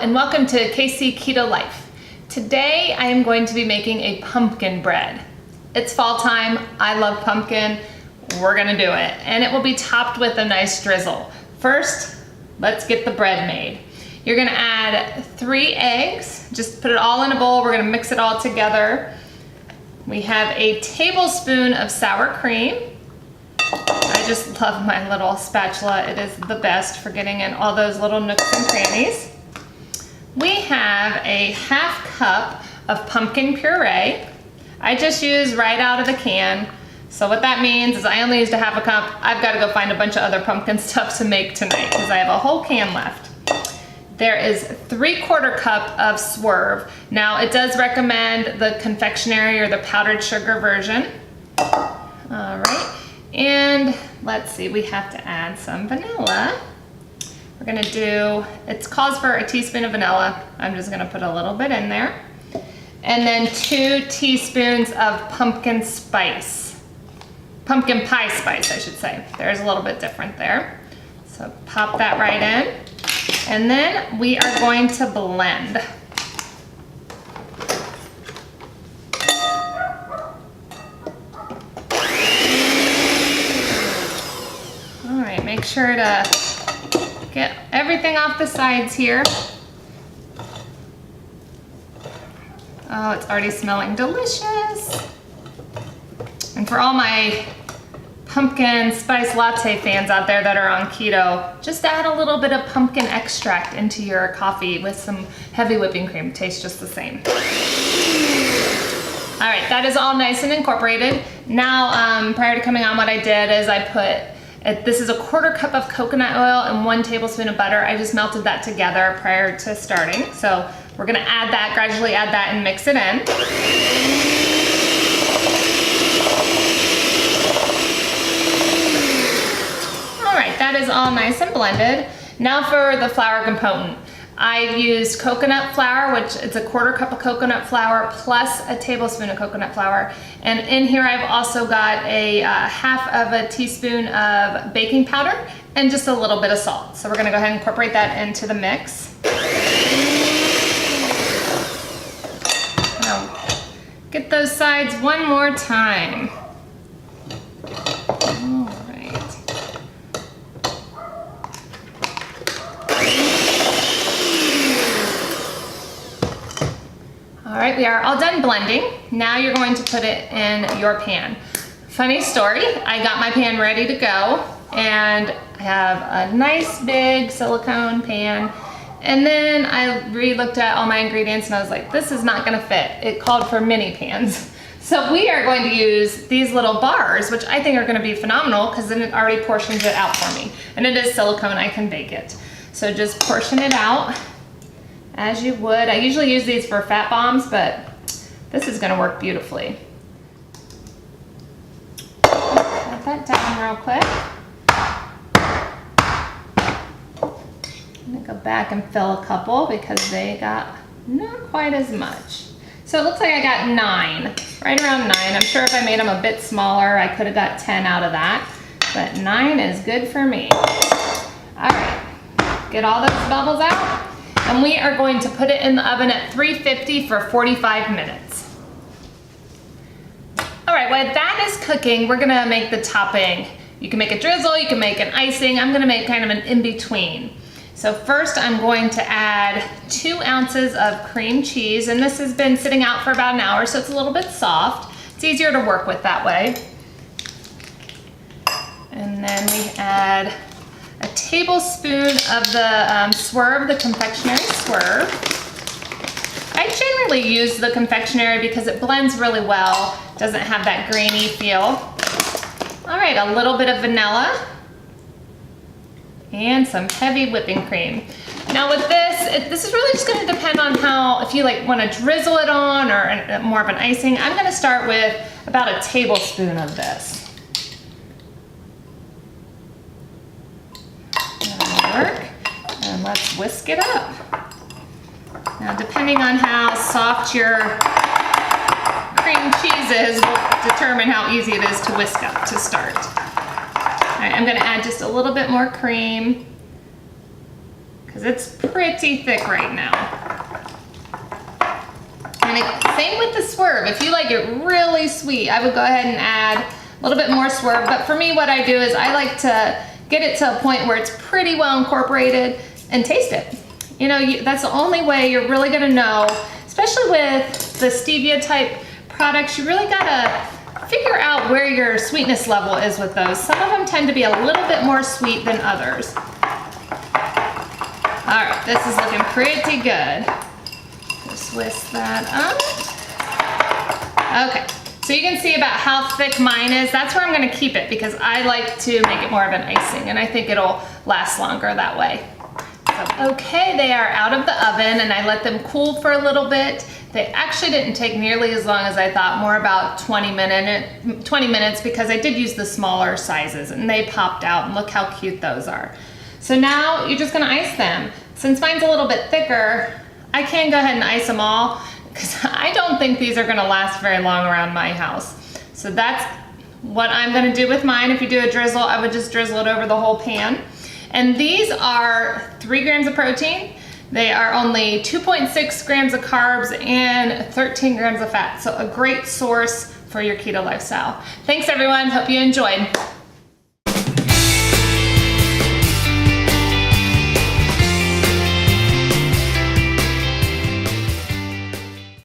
and welcome to KC Keto Life. Today I am going to be making a pumpkin bread. It's fall time, I love pumpkin, we're gonna do it. And it will be topped with a nice drizzle. First, let's get the bread made. You're gonna add 3 eggs, just put it all in a bowl, we're gonna mix it all together. We have a tablespoon of sour cream. I just love my little spatula. It is the best for getting in all those little nooks and crannies. We have a 1/2 cup of pumpkin puree. I just use right out of the can. So what that means is I only used a 1/2 cup. I've got to go find a bunch of other pumpkin stuff to make tonight because I have a whole can left. There is 3/4 cup of Swerve. Now it does recommend the confectionery or the powdered sugar version. All right. And let's see, we have to add some vanilla. We're gonna do, it calls for a teaspoon of vanilla. I'm just gonna put a little bit in there. And then 2 teaspoons of pumpkin spice. Pumpkin pie spice, I should say. There's a little bit different there. So pop that right in. And then we are going to blend. Make sure to get everything off the sides here. Oh, it's already smelling delicious. And for all my pumpkin spice latte fans out there that are on keto, just add a little bit of pumpkin extract into your coffee with some heavy whipping cream. It tastes just the same. All right, that is all nice and incorporated. Now, prior to coming on, what I did is I put this is a 1/4 cup of coconut oil and 1 tablespoon of butter. I just melted that together prior to starting. So we're gonna add that, gradually add that and mix it in. All right, that is all nice and blended. Now for the flour component. I used coconut flour, which it's a 1/4 cup of coconut flour plus a tablespoon of coconut flour. And in here I've also got a 1/2 of a teaspoon of baking powder and just a little bit of salt. So we're gonna go ahead and incorporate that into the mix. Now, get those sides one more time. All right, we are all done blending. Now you're going to put it in your pan. Funny story, I got my pan ready to go and I have a nice big silicone pan. And then I re-looked at all my ingredients and I was like, this is not gonna fit. It called for mini pans. So we are going to use these little bars, which I think are gonna be phenomenal because then it already portions it out for me. And it is silicone, I can bake it. So just portion it out as you would. I usually use these for fat bombs, but this is gonna work beautifully. Set that down real quick. I'm gonna go back and fill a couple because they got not quite as much. So it looks like I got 9, right around 9. I'm sure if I made them a bit smaller, I could have got 10 out of that, but 9 is good for me. All right, get all those bubbles out. And we are going to put it in the oven at 350 for 45 minutes. All right, while that is cooking, we're gonna make the topping. You can make a drizzle, you can make an icing. I'm gonna make kind of an in-between. So first I'm going to add 2 ounces of cream cheese, and this has been sitting out for about an hour, so it's a little bit soft. It's easier to work with that way. And then we add a tablespoon of the Swerve, the confectionery Swerve. I generally use the confectionery because it blends really well, doesn't have that grainy feel. All right, a little bit of vanilla and some heavy whipping cream. Now with this, this is really just gonna depend on how, if you like wanna drizzle it on or more of an icing. I'm gonna start with about a tablespoon of this. And let's whisk it up. Now, depending on how soft your cream cheese is will determine how easy it is to whisk up to start. All right, I'm gonna add just a little bit more cream because it's pretty thick right now. And same with the Swerve. If you like it really sweet, I would go ahead and add a little bit more Swerve. But for me, what I do is I like to get it to a point where it's pretty well incorporated and taste it. You know, that's the only way you're really gonna know, especially with the stevia type products, you really gotta figure out where your sweetness level is with those. Some of them tend to be a little bit more sweet than others. All right, this is looking pretty good. Just whisk that up. Okay, so you can see about how thick mine is. That's where I'm gonna keep it because I like to make it more of an icing, and I think it'll last longer that way. So, okay, they are out of the oven and I let them cool for a little bit. They actually didn't take nearly as long as I thought, more about 20 minutes because I did use the smaller sizes and they popped out, and look how cute those are. So now you're just gonna ice them. Since mine's a little bit thicker, I can go ahead and ice them all because I don't think these are gonna last very long around my house. So that's what I'm gonna do with mine. If you do a drizzle, I would just drizzle it over the whole pan. And these are 3 grams of protein. They are only 2.6 grams of carbs and 13 grams of fat. So a great source for your keto lifestyle. Thanks everyone, hope you enjoyed.